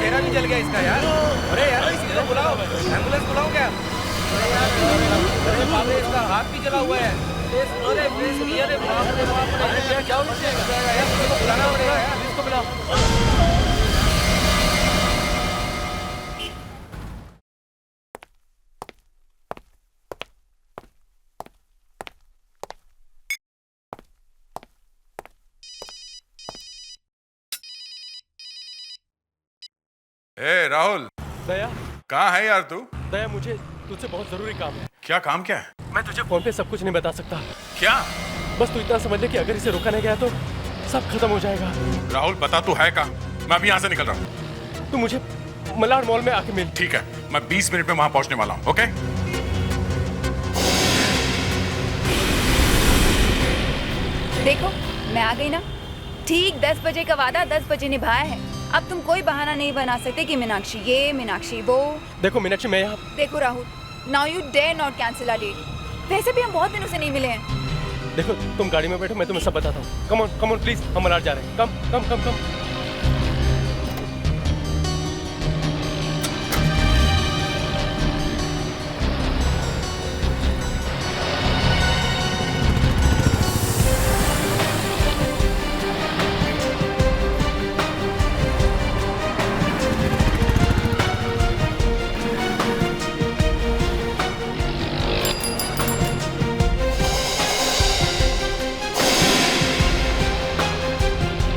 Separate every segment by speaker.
Speaker 1: चेहरा भी जल गया इसका यार। अरे यार किसी को बुलाओ, एम्बुलेंस बुलाओ क्या? अरे बाप रे, इसका हाथ भी जला हुआ है। अरे बाप रे बाप रे, क्या बुलाना पड़ेगा यार, इसको बुलाओ।
Speaker 2: ए राहुल,
Speaker 3: दया,
Speaker 2: कहाँ है यार तू?
Speaker 3: दया मुझे तुझसे बहुत जरूरी काम है।
Speaker 2: क्या काम? क्या है?
Speaker 3: मैं तुझे फोन पे सब कुछ नहीं बता सकता।
Speaker 2: क्या?
Speaker 3: बस तू इतना समझ ले कि अगर इसे रोका नहीं गया तो सब खत्म हो जाएगा।
Speaker 2: राहुल बता तू है कहाँ? मैं अभी यहाँ से निकल रहा हूँ।
Speaker 3: तू मुझे मलाड मॉल में आके मिल।
Speaker 2: ठीक है, मैं 20 मिनट में वहां पहुंचने वाला हूँ। ओके?
Speaker 4: देखो मैं आ गई ना। ठीक 10 बजे का वादा 10 बजे निभाया है। अब तुम कोई बहाना नहीं बना सकते कि मीनाक्षी ये मीनाक्षी वो।
Speaker 3: देखो मीनाक्षी, मैं यहाँ।
Speaker 4: देखो Rahul, now you dare not cancel our date. वैसे भी हम बहुत दिनों से नहीं मिले हैं।
Speaker 3: देखो तुम गाड़ी में बैठो, मैं तुम्हें सब बताता हूँ। कम ऑन प्लीज, हम मलाड जा रहे हैं। कम।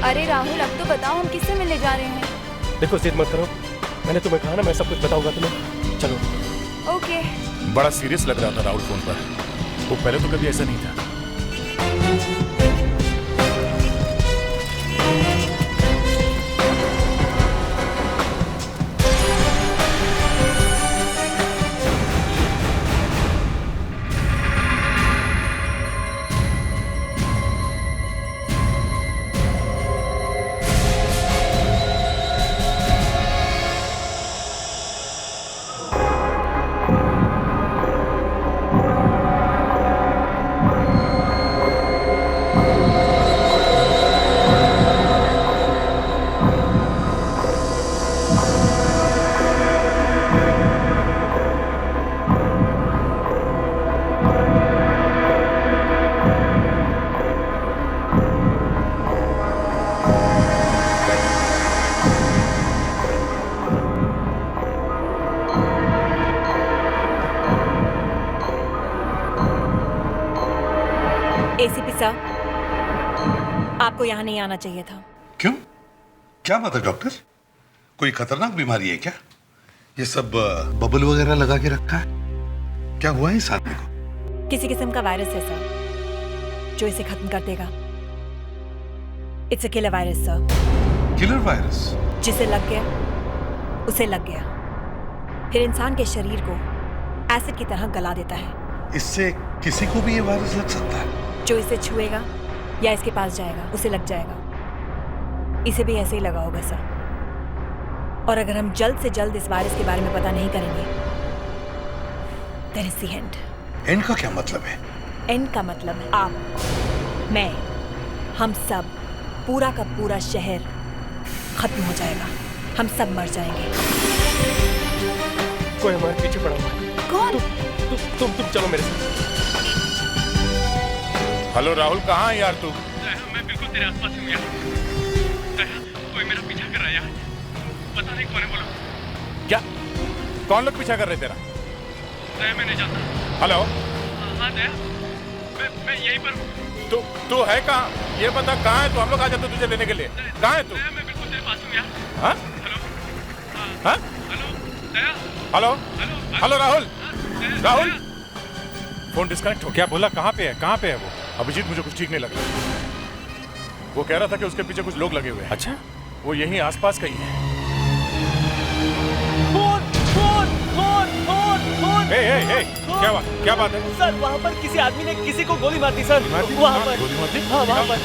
Speaker 4: अरे राहुल, अब तो बताओ हम किससे मिलने जा रहे हैं?
Speaker 3: देखो जिद मत करो, मैंने तुम्हें कहा ना मैं सब कुछ बताऊंगा तुम्हें। चलो।
Speaker 4: ओके।
Speaker 2: बड़ा सीरियस लग रहा था राहुल फोन पर। वो पहले तो कभी ऐसा नहीं था।
Speaker 5: एसीपी साहब, आपको यहाँ नहीं आना चाहिए था।
Speaker 6: क्यों? क्या बात है डॉक्टर? कोई खतरनाक बीमारी है क्या? ये सब बबल वगैरह लगा के रखा है? क्या हुआ है इस आदमी को?
Speaker 5: किसी किस्म का वायरस है सर, जो इसे खत्म कर देगा। It's a killer virus sir.
Speaker 6: Killer virus?
Speaker 5: जिसे लग गया उसे लग गया, फिर इंसान के शरीर को एसिड की तरह गला देता है।
Speaker 6: इससे किसी को भी ये वायरस लग सकता है?
Speaker 5: जो इसे छुएगा या इसके पास जाएगा उसे लग जाएगा। इसे भी ऐसे ही लगा होगा सर। और अगर हम जल्द से जल्द इस वायरस के बारे में पता नहीं करेंगे, there is the end.
Speaker 6: End का क्या मतलब है?
Speaker 5: एंड का मतलब है आप, मैं, हम सब, पूरा का पूरा शहर खत्म हो जाएगा। हम सब मर जाएंगे।
Speaker 3: कोई हमारे पीछे पड़ा हुआ है।
Speaker 4: कौन?
Speaker 3: तुम चलो मेरे साथ।
Speaker 2: हेलो राहुल, कहाँ है यार तू?
Speaker 3: मैं बिल्कुल तेरे आसपास ही हूँ यार। कोई मेरा पीछा कर रहा है यार, पता नहीं कौन है। बोलो।
Speaker 2: क्या? कौन लोग पीछा कर रहे तेरा?
Speaker 3: मैं नहीं जानता।
Speaker 2: हेलो?
Speaker 3: हाँ दया, मैं यहीं पर हूँ।
Speaker 2: तू है कहाँ? ये बता कहाँ है तू? हम लोग आ जाते तुझे लेने के लिए। कहाँ है तू?
Speaker 3: मैं बिल्कुल तेरे पास हूँ यार।
Speaker 2: हाँ?
Speaker 3: हेलो?
Speaker 2: हाँ?
Speaker 3: हेलो दया?
Speaker 2: हेलो? हेलो राहुल? राहुल?
Speaker 3: दया?
Speaker 2: फोन डिस्कनेक्ट हो। क्या बोला? कहाँ पे है? कहाँ पे है वो? अभिजीत, मुझे कुछ ठीक नहीं लग रहा। वो कह रहा था कि उसके पीछे कुछ लोग लगे हुए हैं।
Speaker 3: अच्छा,
Speaker 2: वो यहीं आसपास कहीं है।
Speaker 3: फोन।
Speaker 2: क्या हुआ? क्या बात है?
Speaker 7: सर वहाँ पर किसी आदमी ने किसी को गोली मार दी सर। वहाँ पर
Speaker 2: गोली मार दी?
Speaker 7: हाँ वहाँ पर।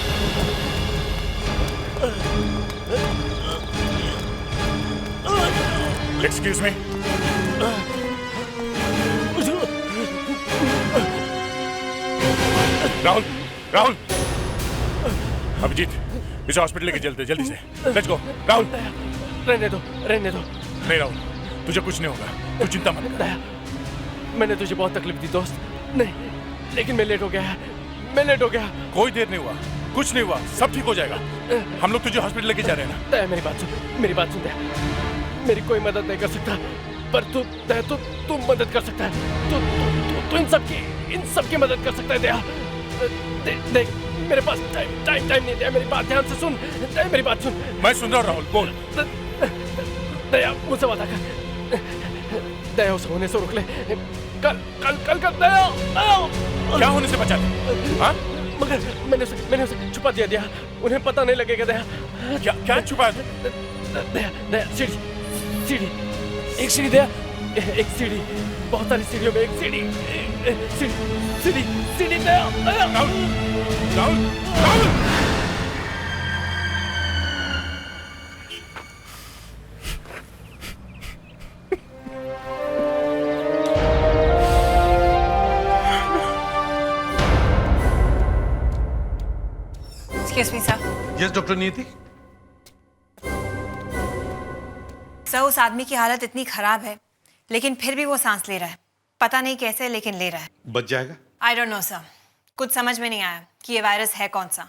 Speaker 2: Excuse me. राहुल, राहुल, अभिजीत, इसे हॉस्पिटल लेके चलते जल्दी से। Let's go. राहुल,
Speaker 7: रहने दो, रहने दो।
Speaker 2: नहीं राहुल, तुझे कुछ नहीं होगा, तू चिंता मत कर।
Speaker 7: दया, मैंने तुझे बहुत तकलीफ दी दोस्त। नहीं, लेकिन मैं लेट हो गया। मैं लेट हो गया।
Speaker 2: कोई देर नहीं हुआ, कुछ नहीं हुआ, सब ठीक हो जाएगा। हम लोग तुझे हॉस्पिटल लेके जा रहे हैं ना।
Speaker 7: दया मेरी बात सुन, मेरी बात सुन दया। मेरी कोई मदद नहीं कर सकता, पर तू दया तू मदद कर सकता है। तू इन सब की मदद कर सकता है दया। देख मेरे पास टाइम नहीं दया, मेरी बात ध्यान से सुन। दया मेरी बात सुन।
Speaker 2: मैं सुन रहा हूँ राहुल, बोल।
Speaker 7: दया मुझसे वादा कर, दया उसे होने से रोक ले। कल दया
Speaker 2: क्या होने से बचा ले? हाँ?
Speaker 7: मगर मैंने उसे छुपा दिया। उन्हें पता नहीं लगेगा दया।
Speaker 2: क्या छुपाया?
Speaker 7: दया सीढ़ी एक सीढ़ी दया, एक सीढ़ी, बहुत सारी सीढ़ियों में एक सीढ़ी दया।
Speaker 2: Rahul, Rahul, Rahul!
Speaker 5: Excuse me sir.
Speaker 6: Yes doctor Niyati.
Speaker 5: सर उस आदमी की हालत इतनी खराब है, लेकिन फिर भी वो सांस ले रहा है। पता नहीं कैसे, लेकिन ले रहा है।
Speaker 6: बच जाएगा?
Speaker 5: आई डोंट नो सर, कुछ समझ में नहीं आया कि ये वायरस है कौन सा।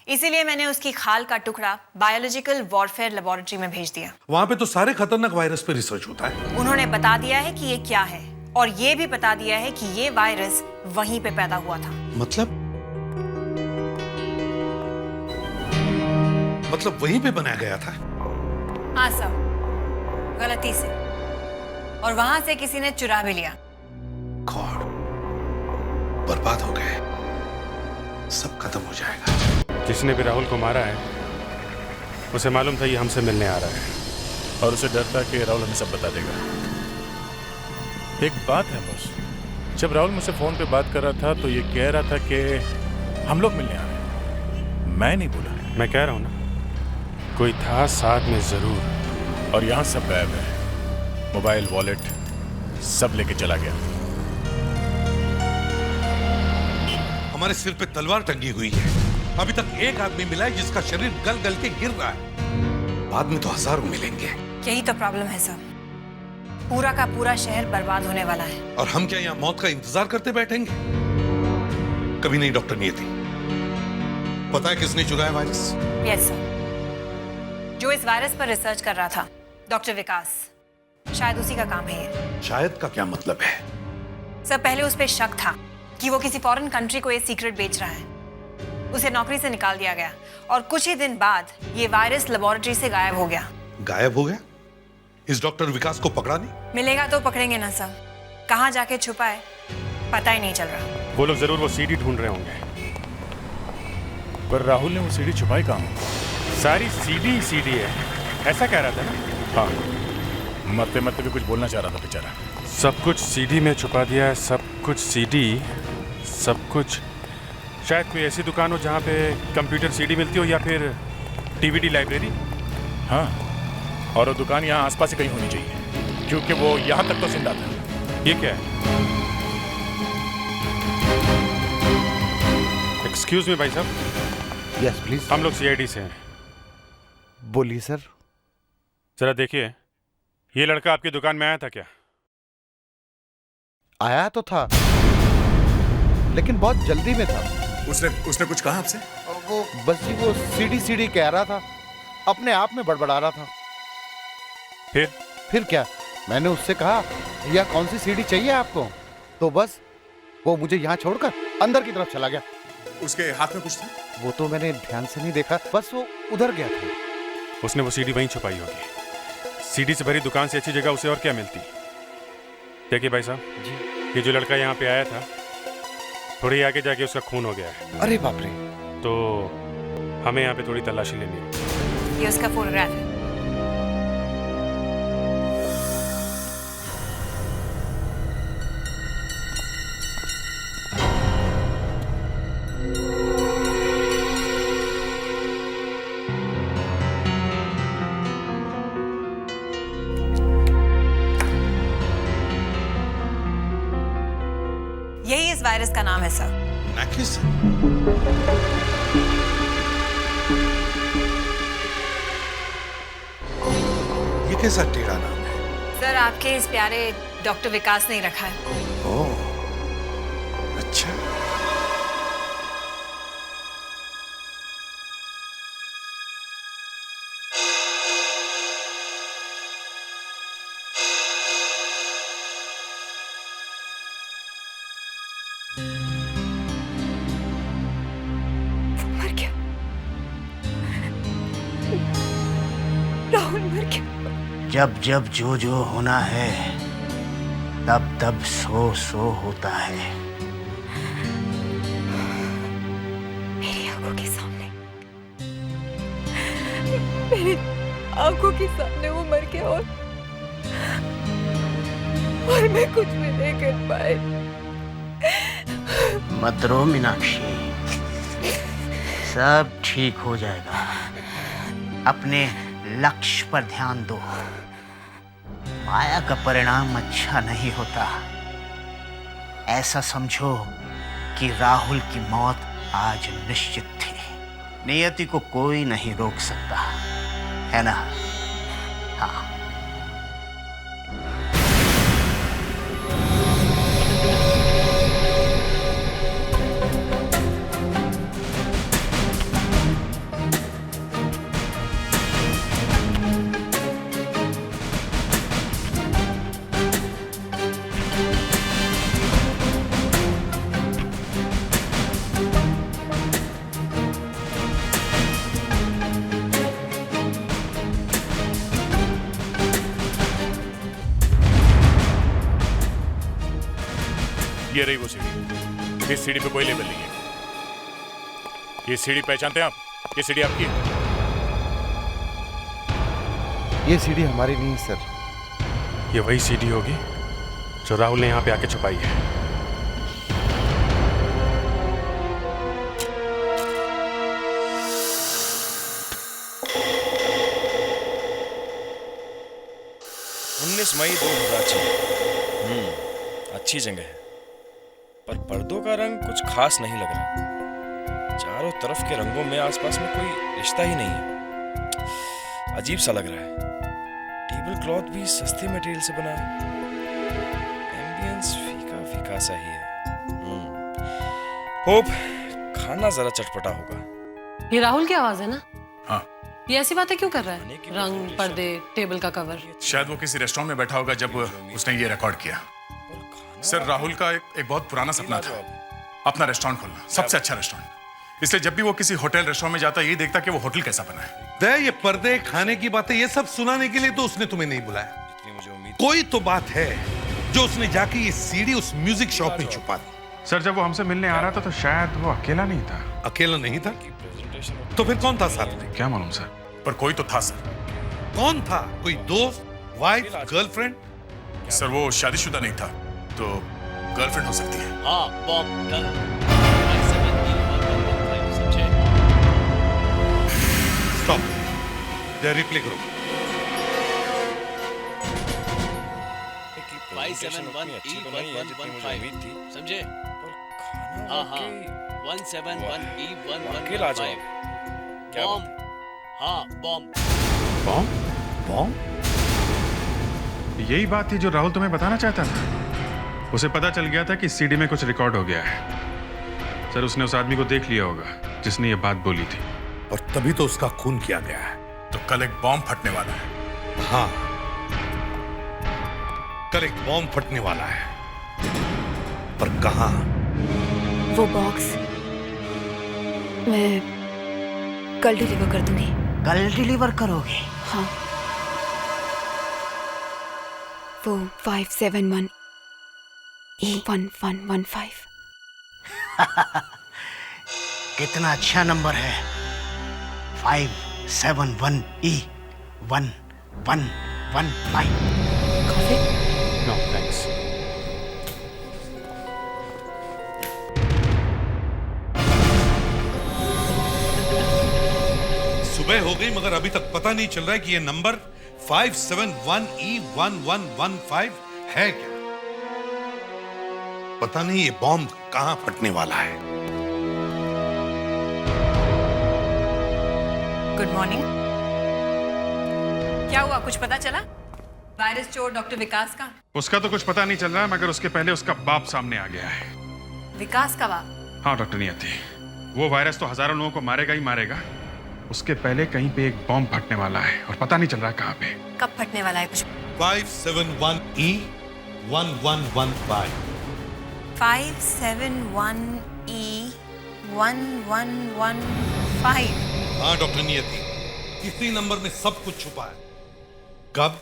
Speaker 5: इसीलिए मैंने उसकी खाल का टुकड़ा बायोलॉजिकल वॉरफेयर लेबोरेटरी में भेज दिया।
Speaker 6: वहां पे तो सारे खतरनाक वायरस पे रिसर्च होता है।
Speaker 5: उन्होंने बता दिया है कि ये क्या है, और ये भी बता दिया है कि ये वायरस वहीं पे पैदा हुआ था।
Speaker 6: मतलब वहीं पे बनाया गया था?
Speaker 5: हाँ सर, गलती से, और वहां से किसी ने चुरा भी लिया।
Speaker 6: गॉड, बर्बाद हो गए, सब खत्म हो जाएगा।
Speaker 2: जिसने भी राहुल को मारा है, उसे मालूम था ये हमसे मिलने आ रहा है, और उसे डर था कि राहुल हमें सब बता देगा। एक बात है बॉस, जब राहुल मुझसे फोन पे बात कर रहा था तो ये कह रहा था कि हम लोग मिलने आ रहे हैं। मैं नहीं बोला। मैं कह रहा हूँ ना, कोई था साथ में जरूर, और यहाँ सब गायब है। मोबाइल, वॉलेट सब लेके चला गया।
Speaker 6: हमारे सिर पे तलवार टंगी हुई है। अभी तक एक आदमी मिला है जिसका शरीर गल गल के गिर रहा है। बाद में तो हजारों मिलेंगे।
Speaker 5: यही तो प्रॉब्लम है सर, पूरा का पूरा शहर बर्बाद होने वाला है।
Speaker 6: और हम क्या यहाँ मौत का इंतजार करते बैठेंगे? कभी नहीं डॉक्टर नियति। पता है किसने चुराया वायरस?
Speaker 5: यस सर, जो इस वायरस पर रिसर्च कर रहा था, डॉक्टर विकास, शायद उसी का काम है ये।
Speaker 6: शायद का क्या मतलब है?
Speaker 5: सर पहले उस पर शक था कि वो किसी फॉरेन कंट्री को ये सीक्रेट बेच रहा है। उसे नौकरी से निकाल दिया गया, और कुछ ही दिन बाद ये वायरस लेबोरेटरी से गायब हो गया।
Speaker 6: गायब हो गया? इस डॉक्टर विकास को पकड़ा नहीं?
Speaker 5: मिलेगा तो पकड़ेंगे ना सर, कहाँ जाके छुपा है पता ही नहीं चल रहा।
Speaker 2: वो लोग जरूर वो सीडी ढूंढ रहे होंगे, पर राहुल ने वो सीडी छुपाई कहाँ? सारी सीडी है, ऐसा कह रहा था ना? हाँ, मरते मरते भी कुछ बोलना चाह रहा था बेचारा। सब कुछ सीडी में छुपा दिया है, सब कुछ सीडी, सब कुछ। शायद कोई ऐसी दुकान हो जहाँ पे कंप्यूटर सीडी मिलती हो, या फिर डीवीडी लाइब्रेरी। हाँ, और वो दुकान यहाँ आसपास ही कहीं होनी चाहिए, क्योंकि वो यहाँ तक तो जिंदा था। ये क्या है? एक्सक्यूज मी भाई साहब।
Speaker 8: Yes please.
Speaker 2: हम लोग सीआईडी से हैं।
Speaker 8: बोलिए सर।
Speaker 2: जरा देखिए, ये लड़का आपकी दुकान में आया था क्या?
Speaker 8: आया तो था, लेकिन बहुत जल्दी में था।
Speaker 2: उसने कुछ कहा आपसे?
Speaker 8: वो बस जी वो सीडी कह रहा था, अपने आप में बड़बड़ा रहा था। फिर क्या, मैंने उससे कहा यह कौन सी सीडी चाहिए आपको, तो बस वो मुझे यहाँ छोड़कर अंदर की तरफ चला गया।
Speaker 2: उसके हाथ में कुछ था?
Speaker 8: वो तो मैंने ध्यान से नहीं देखा, बस वो उधर गया था।
Speaker 2: उसने वो सीडी वहीं छुपाई होगी। सीडी से भरी दुकान से अच्छी जगह उसे और क्या मिलती? देखिए भाई साहब जी, ये जो लड़का यहाँ पे आया था, थोड़ी आगे जाके उसका खून हो गया है।
Speaker 8: अरे बाप रे।
Speaker 2: तो हमें यहाँ पे थोड़ी तलाशी लेनी है।
Speaker 5: ये उसका फोटोग्राफ है। वायरस का नाम है सर।
Speaker 6: मैकिस? ये कैसा टेढ़ा नाम है?
Speaker 5: सर आपके इस प्यारे डॉक्टर विकास ने रखा है।
Speaker 6: ओह, अच्छा।
Speaker 4: मर गया, राहुल मर गया।
Speaker 9: जब जब जो जो होना है तब तब सो सो होता है।
Speaker 4: मेरी आंखों के सामने, मेरी आंखों के सामने वो मर गया और मैं कुछ भी नहीं कर पाए।
Speaker 9: मत रो मीनाक्षी, सब ठीक हो जाएगा। अपने लक्ष्य पर ध्यान दो। माया का परिणाम अच्छा नहीं होता। ऐसा समझो कि राहुल की मौत आज निश्चित थी। नियति को कोई नहीं रोक सकता, है ना? हाँ।
Speaker 2: ये रही वो सीढ़ी। इस सीढ़ी पे कोई लेबल नहीं है। ये सीढ़ी पहचानते हैं आप? ये सीढ़ी आपकी है?
Speaker 8: ये सीढ़ी हमारी नहीं है सर।
Speaker 10: ये वही सीढ़ी होगी जो राहुल ने यहाँ पे आके छुपाई है।
Speaker 11: मई 2006। अच्छी जगह है, पर पर्दों का रंग कुछ खास नहीं लग रहा। चारों तरफ के रंगों में आसपास में कोई रिश्ता ही नहीं है। अजीब सा लग रहा है। टेबल क्लॉथ भी सस्ते मटेरियल से बना है। एम्बियंस फीका फीका सा ही है। होप खाना जरा चटपटा होगा।
Speaker 12: ये राहुल की आवाज है ना?
Speaker 2: हाँ।
Speaker 12: ये ऐसी बातें क्यों कर रहा है? रंग, पर्दे, टेबल का कवर।
Speaker 2: शायद वो किसी रेस्टोरेंट में बैठा होगा जब उसने ये रिकॉर्ड किया। सर, राहुल का एक बहुत पुराना सपना था, अपना रेस्टोरेंट खोलना, सबसे अच्छा रेस्टोरेंट। इसलिए जब भी वो किसी होटल रेस्टोरेंट में जाता, ये देखता कि वो होटल कैसा बना है।
Speaker 6: ये पर्दे, खाने की बातें, ये सब सुनाने के लिए तो उसने तुम्हें नहीं बुलाया। कोई तो बात है जो उसने जाके ये सीडी उस म्यूजिक शॉप में छुपा दी।
Speaker 10: सर, जब वो हमसे मिलने आ रहा था तो शायद वो अकेला नहीं था।
Speaker 6: अकेला नहीं था? तो फिर कौन था साथ में?
Speaker 10: क्या मालूम सर,
Speaker 2: पर कोई तो था सर।
Speaker 6: कौन था? कोई दोस्त, वाइफ, गर्लफ्रेंड?
Speaker 2: सर, वो शादीशुदा नहीं था, तो गर्लफ्रेंड हो सकती है।
Speaker 13: हाँ, बॉम्ब डन।
Speaker 6: स्टॉप, रिप्ले करो।
Speaker 13: 571E1115 समझे? हाँ हाँ 171E1115 बॉम्ब। हाँ, बॉम्ब।
Speaker 10: बॉम्ब?
Speaker 6: बॉम्ब?
Speaker 10: यही बात थी जो राहुल तुम्हें बताना चाहता था। उसे पता चल गया था कि सीडी में कुछ रिकॉर्ड हो गया है। सर, उसने उस आदमी को देख लिया होगा जिसने ये बात बोली थी,
Speaker 6: और तभी तो उसका खून किया गया है।
Speaker 2: तो कल एक बॉम्ब फटने वाला है।
Speaker 6: हाँ, कल एक बॉम्ब फटने वाला है, पर कहां?
Speaker 4: वो बॉक्स मैं कल डिलीवर कर दूंगी।
Speaker 9: कल डिलीवर करोगे?
Speaker 4: हाँ, वो 571E1115।
Speaker 9: कितना अच्छा नंबर है। 571E1115।
Speaker 10: No thanks.
Speaker 6: सुबह हो गई मगर अभी तक पता नहीं चल रहा है कि ये नंबर 571E1115 है क्या? पता नहीं ये बॉम्ब कहां फटने वाला है।
Speaker 5: Good morning. क्या हुआ, कुछ पता चला? वायरस चोर डॉक्टर विकास का?
Speaker 10: उसका तो कुछ पता नहीं चल रहा है, मगर उसके पहले उसका बाप सामने आ गया है।
Speaker 5: विकास का बाप?
Speaker 10: हाँ डॉक्टर नियति, वो वायरस तो हजारों लोगों को मारेगा ही मारेगा। उसके पहले कहीं पे एक बॉम्ब फटने वाला है और पता नहीं चल रहा कहाँ पे।
Speaker 5: कब फटने वाला है कुछ?
Speaker 6: 571E1115।
Speaker 5: 571E1115।
Speaker 6: हाँ डॉक्टर नियति, इसी नंबर में सब कुछ छुपा है। कब,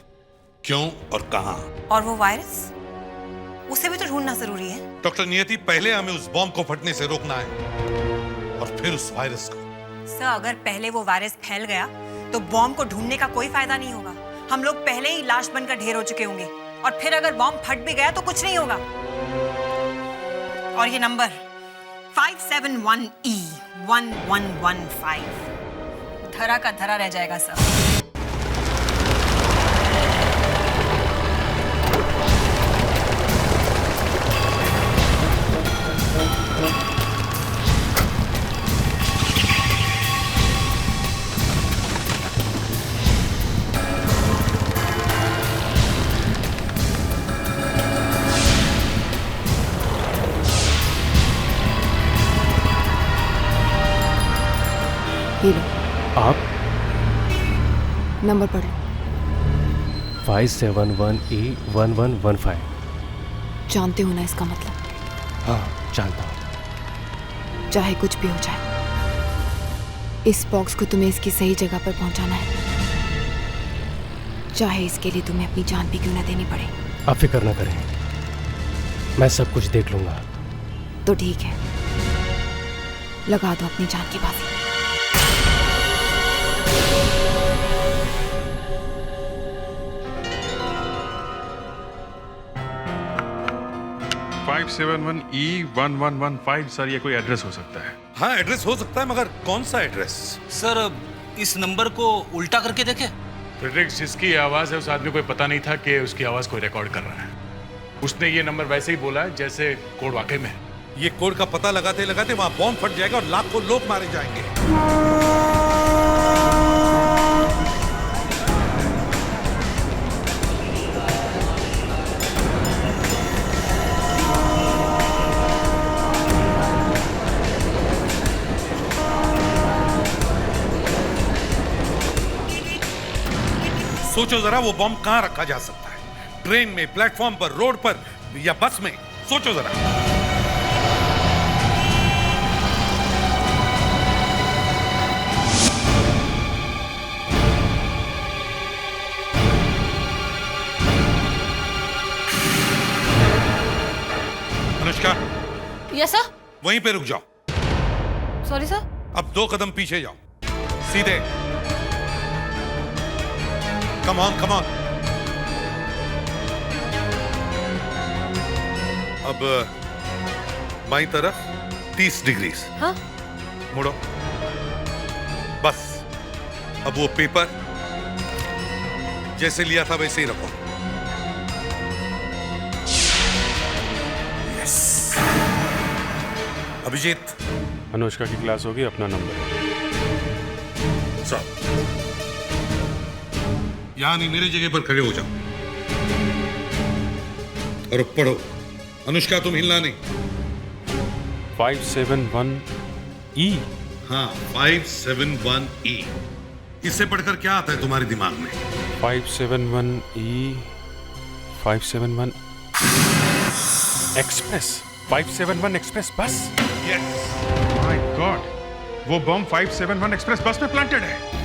Speaker 6: क्यों और कहां।
Speaker 5: और वो वायरस, उसे भी तो ढूंढना जरूरी है।
Speaker 6: डॉक्टर नियति, पहले हमें उस बॉम्ब को फटने से रोकना है और फिर उस वायरस को।
Speaker 5: सर, अगर पहले वो वायरस फैल गया तो बॉम्ब को ढूंढने का कोई फायदा नहीं होगा। हम लोग पहले ही लाश बनकर ढेर हो चुके होंगे, और फिर अगर बॉम्ब फट भी गया तो कुछ नहीं होगा। और ये नंबर 571E1115 धरा का धरा रह जाएगा सर।
Speaker 7: आप
Speaker 12: नंबर पढ़ लो।
Speaker 7: 571E1115।
Speaker 12: जानते हो ना इसका मतलब?
Speaker 7: हाँ जानता हूँ।
Speaker 12: चाहे कुछ भी हो जाए, इस बॉक्स को तुम्हें इसकी सही जगह पर पहुंचाना है, चाहे इसके लिए तुम्हें अपनी जान भी क्यों ना देनी पड़े।
Speaker 7: आप फिक्र ना करें, मैं सब कुछ देख लूंगा।
Speaker 12: तो ठीक है, लगा दो अपनी जान की बाजी।
Speaker 10: 571E1115 सर, ये कोई एड्रेस हो सकता है?
Speaker 6: हाँ एड्रेस हो सकता है, मगर कौन सा एड्रेस?
Speaker 13: सर, इस नंबर को उल्टा करके देखें।
Speaker 2: फ्रेडरिक्स, जिसकी आवाज है उस आदमी को पता नहीं था कि उसकी आवाज कोई रिकॉर्ड कर रहा है। उसने ये नंबर वैसे ही बोला है जैसे कोड वाकई में है।
Speaker 6: ये कोड का पता लगाते लगाते वहां बॉम्ब फट जाएगा और लाखों लोग मारे जाएंगे। सोचो जरा, वो बॉम्ब कहां रखा जा सकता है? ट्रेन में, प्लेटफॉर्म पर, रोड पर या बस में? सोचो जरा। Anushka,
Speaker 12: yes sir.
Speaker 6: वहीं पे रुक जाओ।
Speaker 12: Sorry sir.
Speaker 6: अब 2 कदम पीछे जाओ, सीधे। Come on, come on. अब बाईं तरफ 30 डिग्री।
Speaker 12: हाँ?
Speaker 6: मुड़ो। बस अब वो पेपर जैसे लिया था वैसे ही रखो। यस। अभिजीत,
Speaker 10: अनुष्का की क्लास होगी, अपना नंबर।
Speaker 6: सब यहां नहीं, मेरी जगह पर खड़े हो जाओ और पढ़ो। अनुष्का, तुम हिलना नहीं।
Speaker 10: 571E।
Speaker 6: हाँ, 571E। इससे पढ़कर क्या आता है तुम्हारे दिमाग में?
Speaker 10: 571 एक्सप्रेस। 571 एक्सप्रेस बस।
Speaker 6: यस।
Speaker 10: माय गॉड, वो बॉम्ब 571 एक्सप्रेस बस में प्लांटेड है।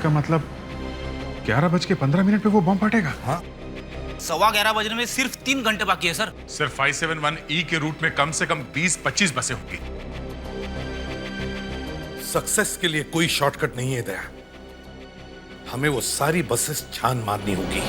Speaker 10: का मतलब 11:15 पे वो बॉम्ब फटेगा।
Speaker 6: हाँ,
Speaker 13: 11:15 बजने में सिर्फ 3 घंटे बाकी है सर।
Speaker 2: सिर्फ 571E के रूट में कम से कम 20-25 बसें होंगी।
Speaker 6: सक्सेस के लिए कोई शॉर्टकट नहीं है दया। हमें वो सारी बसेस छान मारनी होगी।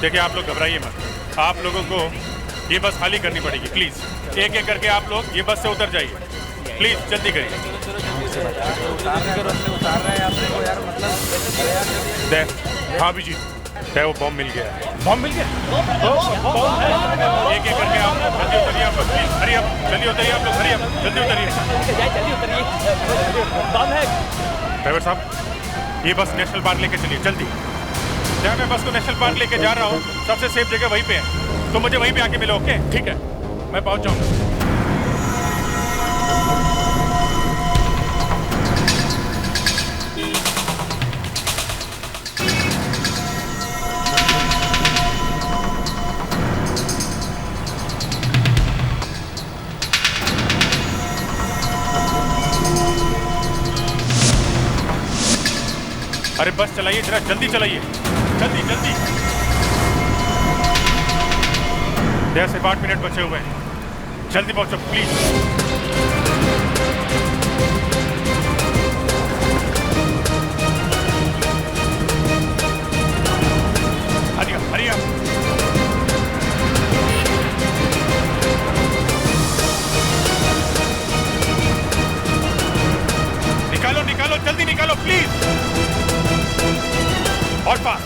Speaker 2: देखिए, आप लोग घबराइए मत। आप लोगों को ये बस खाली करनी पड़ेगी। प्लीज एक एक करके आप लोग ये बस से उतर जाइए। प्लीज जल्दी करिए। हाँ अभिजीत, वो बॉम्ब मिल गया है। बॉम्ब मिल गया? एक एक करके आप जल्दी उतरिए। आप लोग प्लीज हरी अप, जल्दी उतरिए। आप लोग हरी अप, जल्दी उतरिए। ड्राइवर साहब, ये बस नेशनल पार्क लेके चलिए जल्दी। जहाँ मैं बस को नेशनल पार्क लेके जा रहा हूँ, सबसे सेफ जगह वहीं पे है, तो मुझे वहीं पे आके मिलो। ओके ठीक है, मैं पहुँच जाऊँगा। अरे बस चलाइए, जरा जल्दी चलाइए, जल्दी जल्दी। 10 से 8 मिनट बचे हुए हैं, जल्दी पहुंचो please. Hurry up, hurry up. निकालो निकालो, जल्दी निकालो प्लीज। और पास।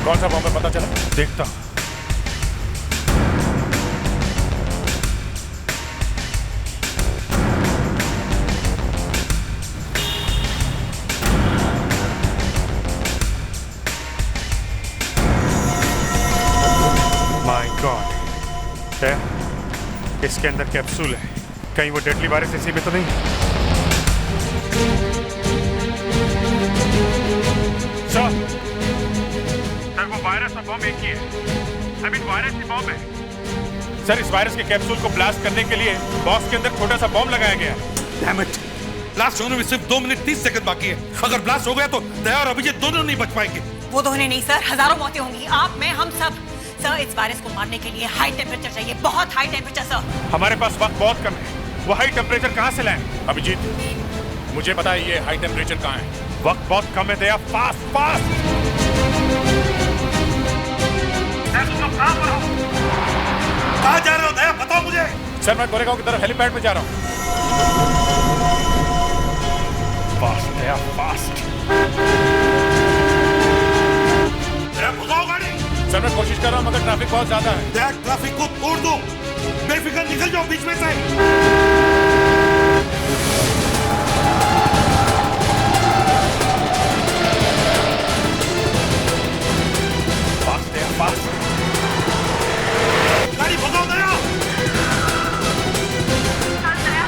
Speaker 2: कौन सा बॉम्ब है पता चला? देखता हूं। है, इसके अंदर कैप्सूल है। कहीं वो डेडली वायरस इसी में तो नहीं? सर, वो वायरस और बॉम्ब एक ही है। I mean virus he bomb है। सर, इस वायरस के कैप्सूल को ब्लास्ट करने के लिए बॉक्स के अंदर छोटा सा बॉम्ब लगाया गया है।
Speaker 6: डैम इट, ब्लास्ट होने में सिर्फ 2 मिनट 30 सेकंड बाकी है। अगर ब्लास्ट हो गया तो दया और अभिजीत दोनों नहीं बच पाएंगे।
Speaker 5: वो दोनों नहीं सर, हजारों मौतें होंगी। आप, मैं, हम सब। सर, इस वायरस को मारने के लिए हाई टेम्परेचर चाहिए, बहुत हाई टेम्परेचर सर।
Speaker 2: हमारे पास वक्त बहुत कम है, वो हाई टेम्परेचर कहाँ से लाएं? अभिजीत, मुझे पता है ये हाई टेम्परेचर कहाँ है। वक्त बहुत कम है दया, फास्ट फास्ट।
Speaker 6: कहाँ जा रहे हो दया, बताओ मुझे।
Speaker 2: सर, मैं गोरेगांव की तरफ हेलीपैड में जा रहा हूँ। फास्ट दया, फास्ट।
Speaker 6: भगाओ गाड़ी।
Speaker 2: सर, मैं कोशिश कर रहा हूँ मगर ट्रैफिक बहुत ज्यादा है।
Speaker 6: दया, ट्रैफिक को तोड़ दो, बेफिक्र निकल जाओ बीच में से।
Speaker 2: फास्ट दया, फास्ट।
Speaker 6: गाड़ी भगाओ दया।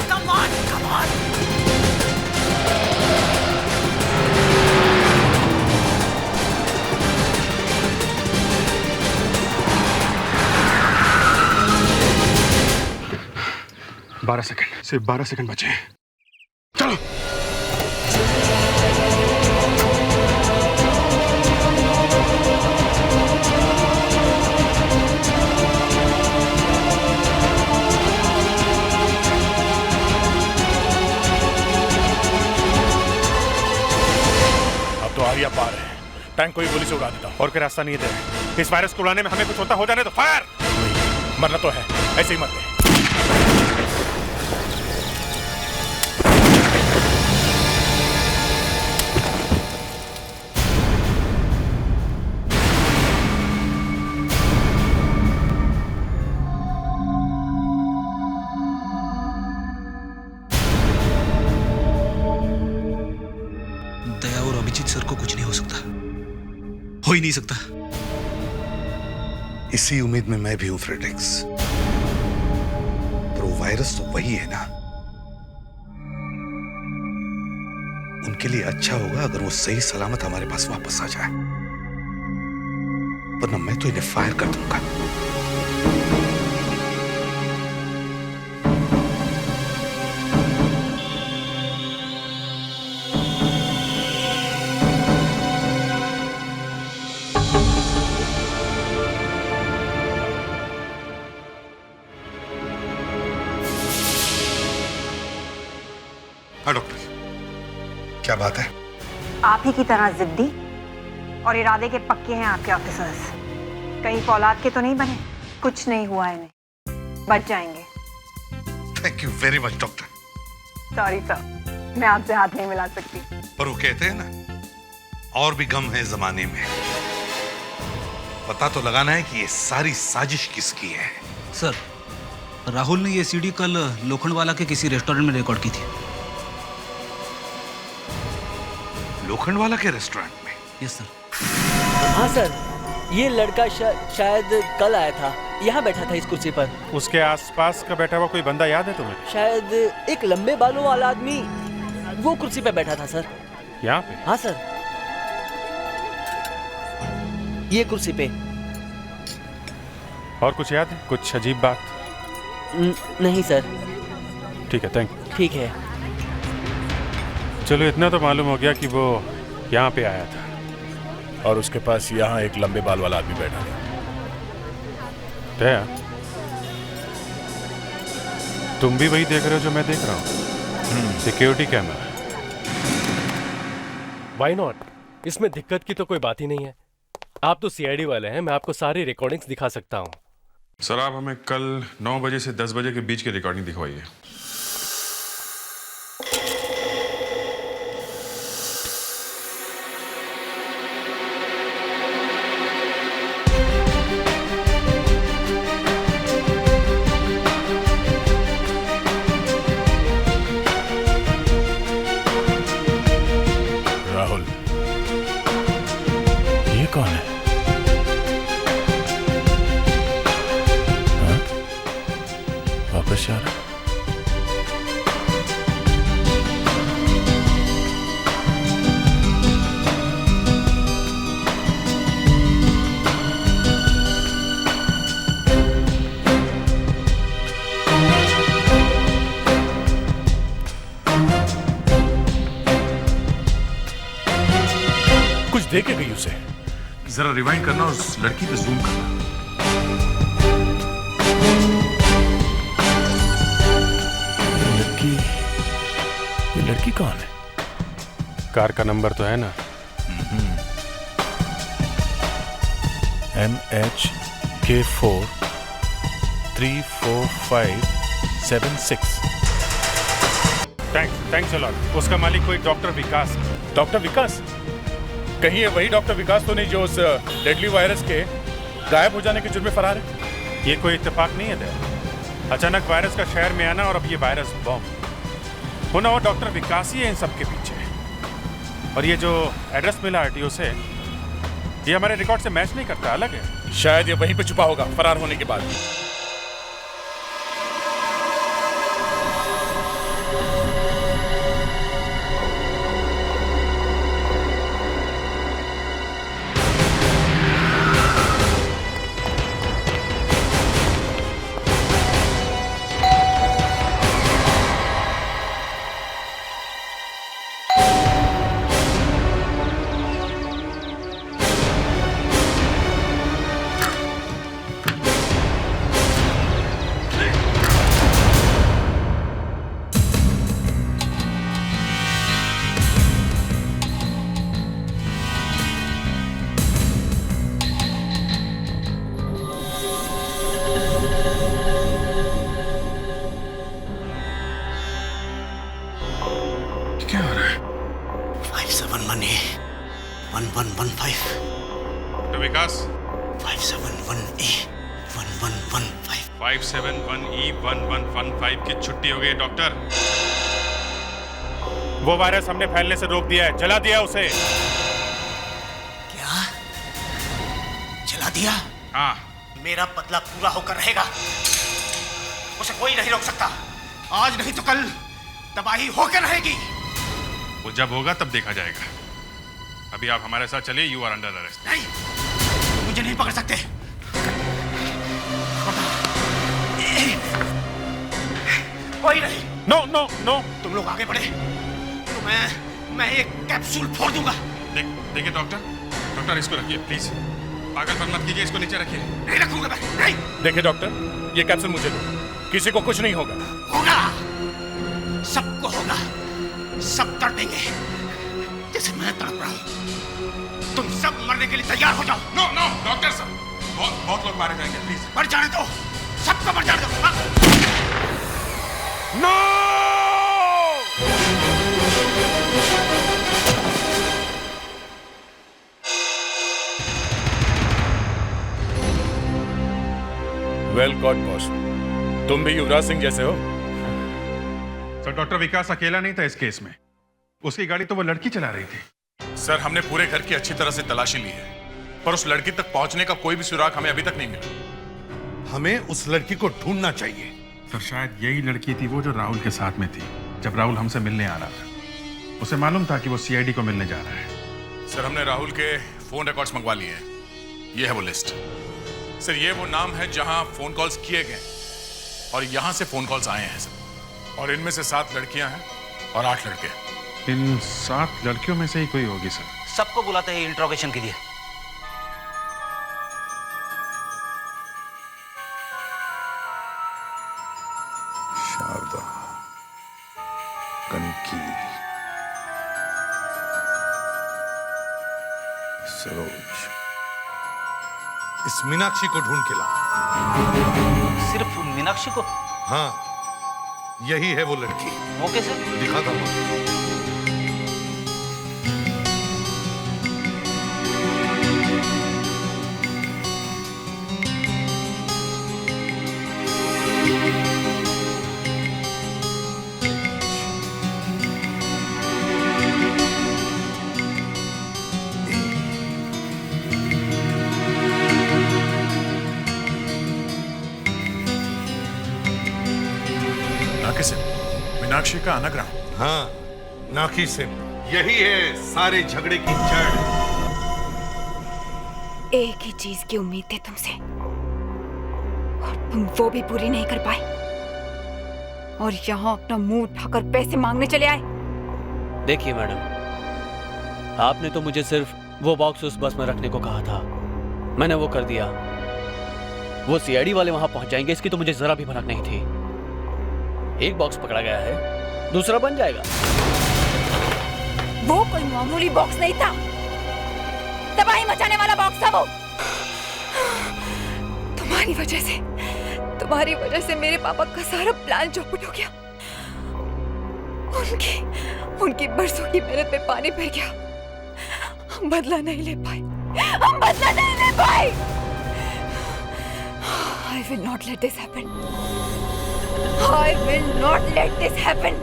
Speaker 5: Come on, come on.
Speaker 10: सिर्फ 12 सेकंड बचे हैं। चलो।
Speaker 2: एरिया पार है, टैंक को ही गोली से उड़ा देता हूँ।
Speaker 10: और कोई रास्ता नहीं है इस वायरस को उड़ाने में, हमें कुछ होता हो जाने तो फायर।
Speaker 2: मरना तो है, ऐसे ही मरते।
Speaker 13: दया और अभिजीत सर को कुछ नहीं हो सकता, हो ही नहीं सकता।
Speaker 6: इसी उम्मीद में मैं भी हूं फ्रेडरिक्स, पर वो वायरस तो वही है ना। उनके लिए अच्छा होगा अगर वो सही सलामत हमारे पास वापस आ जाए, वरना मैं तो इन्हें फायर कर दूंगा। हाँ डॉक्टर, क्या बात है?
Speaker 14: आप ही की तरह जिद्दी और इरादे के पक्के हैं आपके ऑफिसर्स। कहीं फौलाद के तो नहीं बने? कुछ नहीं हुआ इन्हें, बच जाएंगे।
Speaker 6: Thank you very much doctor.
Speaker 14: Sorry sir, मैं आपसे हाथ नहीं मिला सकती।
Speaker 6: पर वो कहते हैं ना, और भी गम है जमाने में। पता तो लगाना है कि ये सारी साजिश किसकी है।
Speaker 13: सर, राहुल ने ये सीडी कल लोखंडवाला के किसी रेस्टोरेंट में रिकॉर्ड की थी।
Speaker 6: लोखंडवाला के रेस्टोरेंट में?
Speaker 13: Yes sir.
Speaker 7: हाँ सर, ये लड़का शायद कल आया था, यहाँ बैठा था इस कुर्सी पर।
Speaker 10: उसके आसपास का बैठा हुआ कोई बंदा याद है तुम्हें?
Speaker 7: शायद एक लंबे बालों वाला आदमी वो कुर्सी पे बैठा था सर।
Speaker 10: यहाँ पे?
Speaker 7: हाँ सर, ये कुर्सी पे।
Speaker 10: और कुछ याद है? कुछ अजीब बात?
Speaker 7: नहीं सर।
Speaker 10: ठीक है, थैंक यू।
Speaker 7: ठीक है।
Speaker 10: चलो इतना तो मालूम हो गया कि वो यहाँ पे आया था
Speaker 2: और उसके पास यहाँ एक लंबे बाल वाला आदमी बैठा था।
Speaker 10: दया, तुम भी वही देख रहे हो जो मैं देख रहा हूँ? Security camera.
Speaker 7: Why not? इसमें दिक्कत की तो कोई बात ही नहीं है। आप तो सीआईडी वाले हैं, मैं आपको सारी रिकॉर्डिंग्स दिखा सकता हूँ।
Speaker 10: सर, आप हमें कल 9 बजे से 10 बजे के बीच की रिकॉर्डिंग दिखवाइए।
Speaker 2: राहुल, ये कौन है? हाँ? वापस जा रहा? कुछ देखे गई उसे?
Speaker 10: जरा रिवाइंड करना और उस लड़की पे जूम करना।
Speaker 2: ये लड़की कौन है?
Speaker 10: कार का नंबर तो है ना?
Speaker 2: MHK4 34576।
Speaker 10: Thanks a lot. उसका मालिक कोई डॉक्टर विकास।
Speaker 2: डॉक्टर विकास? कहीं ये वही डॉक्टर विकास तो नहीं जो उस डेडली वायरस के गायब हो जाने के जुर्म में फरार है?
Speaker 10: ये कोई इत्तेफाक नहीं है दया। अचानक वायरस का शहर में आना और अब ये वायरस बॉम्ब होना, वो डॉक्टर विकास ही है इन सब के पीछे। और ये जो एड्रेस मिला आरटीओ से, ये हमारे रिकॉर्ड से मैच नहीं करता, अलग है।
Speaker 2: शायद ये वहीं पे छुपा होगा फरार होने के बाद।
Speaker 6: क्या हो रहा है?
Speaker 9: 571A1115
Speaker 10: डॉक्टर विकास
Speaker 9: 571A1115
Speaker 10: 571E1115 की छुट्टी हो गई डॉक्टर। वो वायरस हमने फैलने से रोक दिया है, जला दिया उसे।
Speaker 9: क्या जला दिया?
Speaker 10: हाँ।
Speaker 9: मेरा बदला पूरा होकर रहेगा। उसे कोई नहीं रोक सकता। आज नहीं तो कल तबाही होकर रहेगी।
Speaker 10: वो जब होगा तब देखा जाएगा। अभी आप हमारे साथ चलिए, यू आर अंडर अरेस्ट।
Speaker 9: नहीं, मुझे नहीं पकड़ सकते। कोई नहीं।
Speaker 10: No no no.
Speaker 9: तुम लोग आगे बढ़े तो मैं एक कैप्सूल फोड़ दूंगा।
Speaker 10: देखिए डॉक्टर इसको रखिए प्लीज। पागलपन मत कीजिए, इसको नीचे रखिए।
Speaker 9: नहीं रखूंगा मैं, नहीं।
Speaker 2: देखिए डॉक्टर, ये कैप्सूल मुझे दो, किसी को कुछ नहीं होगा।
Speaker 9: होगा, सबको होगा। सब तड़पेंगे जैसे मैं तड़प रहा हूं। तुम सब मरने के लिए तैयार हो जाओ।
Speaker 10: नो नो डॉक्टर साहब, बहुत लोग मारे जाएंगे, प्लीज।
Speaker 9: मर जाने दो, सबको मर जाने दो।
Speaker 10: नो!
Speaker 2: वेल गॉट बॉस, तुम भी युवराज सिंह जैसे हो।
Speaker 10: सर, डॉक्टर विकास अकेला नहीं था इस केस में। उसकी गाड़ी तो वो लड़की चला रही थी।
Speaker 2: सर, हमने पूरे घर की अच्छी तरह से तलाशी ली है, पर उस लड़की तक पहुंचने का कोई भी सुराग हमें अभी तक नहीं मिला।
Speaker 6: हमें उस लड़की को ढूंढना चाहिए।
Speaker 10: सर, शायद यही लड़की थी वो जो राहुल के साथ में थी जब राहुल हमसे मिलने आ रहा था। उसे मालूम था कि वो सीआईडी को मिलने जा रहा है।
Speaker 2: सर, हमने राहुल के फोन रिकॉर्ड्स मंगवा लिए हैं। ये है वो लिस्ट। सर, ये वो नाम है जहां फोन कॉल्स किए गए और यहां से फोन कॉल्स आए हैं सर। और इनमें से 7 लड़कियां हैं और 8 लड़के।
Speaker 10: इन 7 लड़कियों में से ही कोई होगी सर।
Speaker 9: सबको बुलाते हैं इंट्रोगेशन के लिए।
Speaker 6: शारदा, कनकी, सरोज, इस मीनाक्षी को ढूंढ के लाओ।
Speaker 9: सिर्फ मीनाक्षी को?
Speaker 6: हाँ, यही है वो लड़की।
Speaker 9: वो कैसे?
Speaker 6: दिखाता हूं।
Speaker 2: मीनाक्षी का अनाग्राम।
Speaker 6: हाँ, नाकी से। यही है सारे झगड़े की जड़।
Speaker 4: एक ही चीज की उम्मीद थी तुमसे और तुम वो भी पूरी नहीं कर पाए और यहाँ अपना मुंह उठाकर पैसे मांगने चले आए।
Speaker 7: देखिए मैडम, आपने तो मुझे सिर्फ वो बॉक्स उस बस में रखने को कहा था, मैंने वो कर दिया। वो सीआईडी वाले वहां पहुंच जाएंगे इसकी तो मुझे जरा भी भनक नहीं थी। एक बॉक्स पकड़ा गया है, दूसरा बन जाएगा।
Speaker 4: वो कोई मामूली बॉक्स नहीं था, तबाही मचाने वाला बॉक्स था वो। तुम्हारी वजह से मेरे पापा का सारा प्लान चौपट हो गया। उनकी बरसों की मेहनत पे पानी फिर गया। हम बदला नहीं ले पाए। I will not let this happen. I will not let this happen.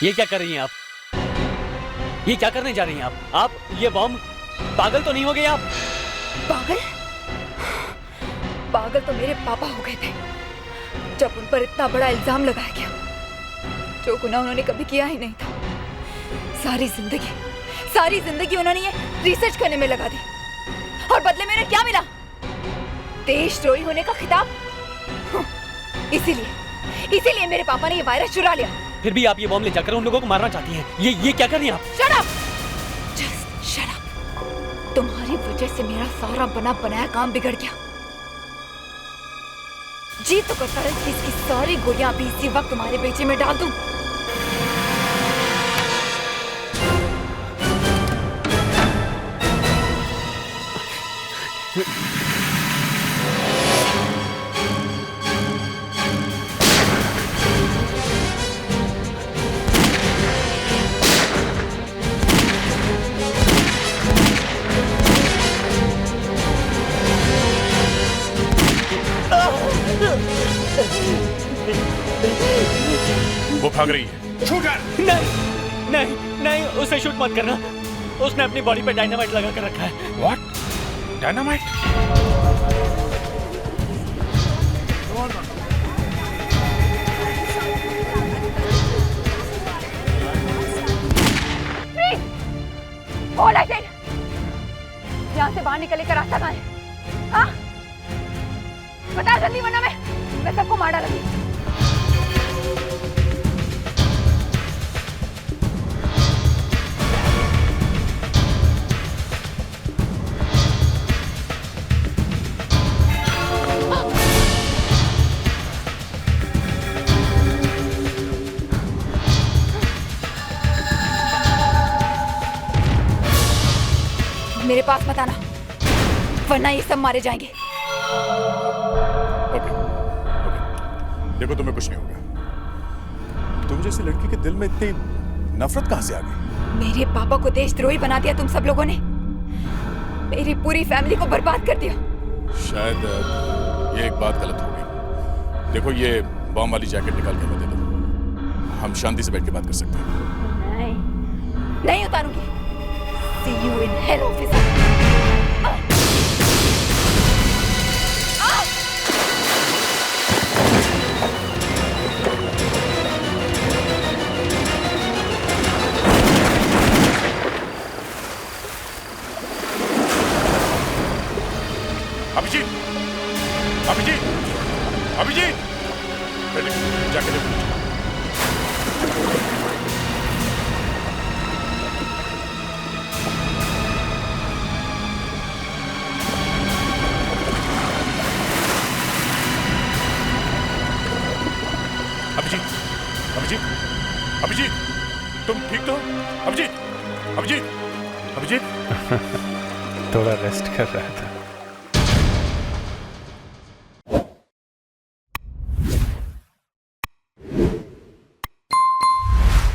Speaker 7: ये क्या कर रही हैं आप? ये क्या करने जा रही हैं आप? ये बॉम्ब, पागल तो नहीं हो गए आप?
Speaker 4: पागल तो मेरे पापा हो गए थे जब उन पर इतना बड़ा इल्जाम लगाया गया, जो गुनाह उन्होंने कभी किया ही नहीं था। सारी जिंदगी उन्होंने ये रिसर्च करने में लगा दी और बदले में उन्हें क्या मिला? देशद्रोही होने का खिताब। इसीलिए मेरे पापा ने ये वायरस चुरा लिया।
Speaker 7: फिर भी आप ये बॉम्ब ले जाकर उन लोगों को मारना चाहती हैं। ये क्या कर रही हैं आप?
Speaker 4: Shut up! Just shut up! तुम्हारी वजह से मेरा सारा बना बनाया काम बिगड़ गया। जी तो करता है कि इसकी सारी गोलियां भी इसी वक्त तुम्हारे बेचे में डाल दूं।
Speaker 2: वो भाग रही है।
Speaker 7: शूट कर। नहीं नहीं नहीं, उसे शूट मत करना। उसने अपनी बॉडी पे डायनामाइट लगा कर रखा है।
Speaker 2: व्हाट? डायनामाइट?
Speaker 4: यहाँ से बाहर निकलने का रास्ता कहाँ है? हाँ? बता जल्दी, वरना मैं सबको मार डालूंगी। मेरे पास मत आना, वरना ये सब मारे जाएंगे।
Speaker 2: ओके, देखो तुम्हें कुछ नहीं होगा। तुम जैसी लड़की के दिल में इतनी नफरत कहां से आ गई?
Speaker 4: मेरे पापा को देशद्रोही बना दिया तुम सब लोगों ने। मेरी पूरी फैमिली को बर्बाद कर दिया।
Speaker 2: शायद ये एक बात गलत हो गई। देखो ये बॉम्ब वाली जैकेट निकाल के हमें दे दो, हम शांति से बैठ के बात कर सकते हैं।
Speaker 4: नहीं उतारूंगी। See you in hell, officer.
Speaker 2: Abhijit, Abhijit, Abhijit, जाके देखो। अभिजीत, अभिजीत, अभिजीत, तुम ठीक तो? अभिजीत, अभिजीत, अभिजीत।
Speaker 15: थोड़ा रेस्ट कर रहा था।